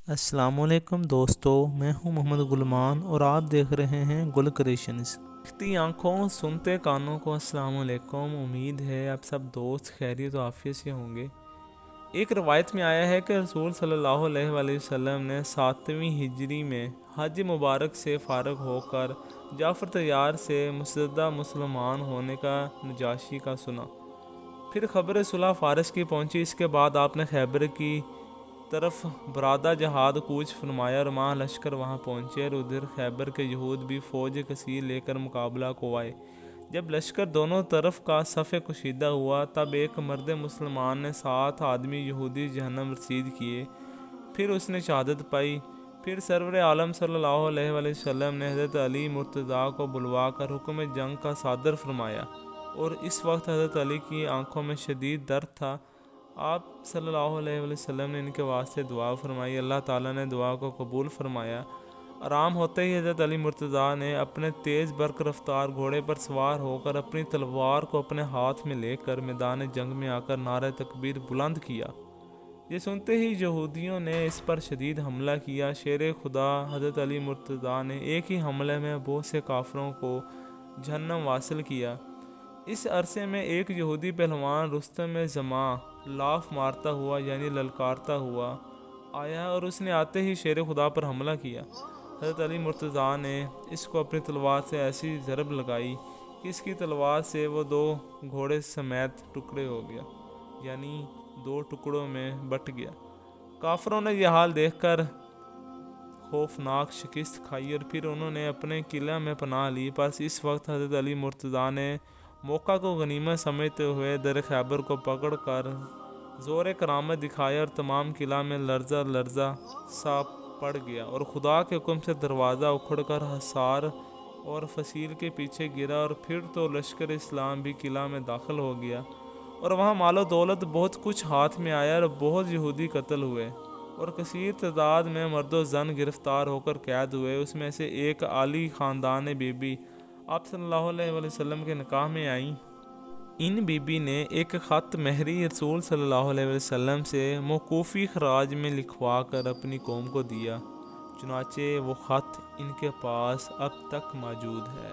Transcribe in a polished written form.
السلام علیکم دوستو، میں ہوں محمد غلمان اور آپ دیکھ رہے ہیں گل کریشنز۔ دیکھتی آنکھوں سنتے کانوں کو السلام علیکم۔ امید ہے آپ سب دوست خیریت و عافیت سے ہوں گے۔ ایک روایت میں آیا ہے کہ رسول صلی اللہ علیہ وآلہ وسلم نے 7ویں ہجری میں حج مبارک سے فارغ ہو کر جعفر طیار سے مسدہ مسلمان ہونے کا نجاشی کا سنا۔ پھر خبر صلح فارس کی پہنچی۔ اس کے بعد آپ نے خیبر کی طرف برادہ جہاد کوچ فرمایا اور ماہ لشکر وہاں پہنچے اور ادھر خیبر کے یہود بھی فوج کثیر لے کر مقابلہ کو آئے۔ جب لشکر دونوں طرف کا صف کشیدہ ہوا تب ایک مرد مسلمان نے 7 آدمی یہودی جہنم رسید کیے، پھر اس نے شہادت پائی۔ پھر سرور عالم صلی اللہ علیہ وآلہ وسلم نے حضرت علی مرتضیٰ کو بلوا کر حکم جنگ کا صادر فرمایا، اور اس وقت حضرت علی کی آنکھوں میں شدید درد تھا۔ آپ صلی اللہ علیہ وآلہ وسلم نے ان کے واسطے دعا فرمائی۔ اللہ تعالیٰ نے دعا کو قبول فرمایا۔ آرام ہوتے ہی حضرت علی مرتضیٰ نے اپنے تیز برق رفتار گھوڑے پر سوار ہو کر اپنی تلوار کو اپنے ہاتھ میں لے کر میدان جنگ میں آ کر نعرہ تکبیر بلند کیا۔ یہ سنتے ہی یہودیوں نے اس پر شدید حملہ کیا۔ شیر خدا حضرت علی مرتضیٰ نے ایک ہی حملے میں بہت سے کافروں کو جہنم واصل کیا۔ اس عرصے میں ایک یہودی پہلوان رستم زماں لاف مارتا ہوا یعنی للکارتا ہوا آیا اور اس نے آتے ہی شیر خدا پر حملہ کیا۔ حضرت علی مرتضیٰ نے اس کو اپنی تلوار سے ایسی ضرب لگائی کہ اس کی تلوار سے وہ 2 گھوڑے سمیت ٹکڑے ہو گیا، یعنی 2 ٹکڑوں میں بٹ گیا۔ کافروں نے یہ حال دیکھ کر خوفناک شکست کھائی اور پھر انہوں نے اپنے قلعہ میں پناہ لی۔ بس اس وقت حضرت علی مرتضیٰ نے موقع کو غنیمت سمجھتے ہوئے در خیبر کو پکڑ کر زور کرامت دکھایا اور تمام قلعہ میں لرزہ سا پڑ گیا، اور خدا کے حکم سے دروازہ اکھڑ کر حصار اور فصیل کے پیچھے گرا، اور پھر تو لشکر اسلام بھی قلعہ میں داخل ہو گیا، اور وہاں مال و دولت بہت کچھ ہاتھ میں آیا اور بہت یہودی قتل ہوئے اور کثیر تعداد میں مرد و زن گرفتار ہو کر قید ہوئے۔ اس میں سے ایک عالی خاندان بی بی آپ صلی اللہ علیہ وآلہ وسلم کے نکاح میں آئیں۔ ان بی بی نے ایک خط مہری رسول صلی اللہ علیہ وسلم سے موقوفی خراج میں لکھوا کر اپنی قوم کو دیا، چنانچہ وہ خط ان کے پاس اب تک موجود ہے۔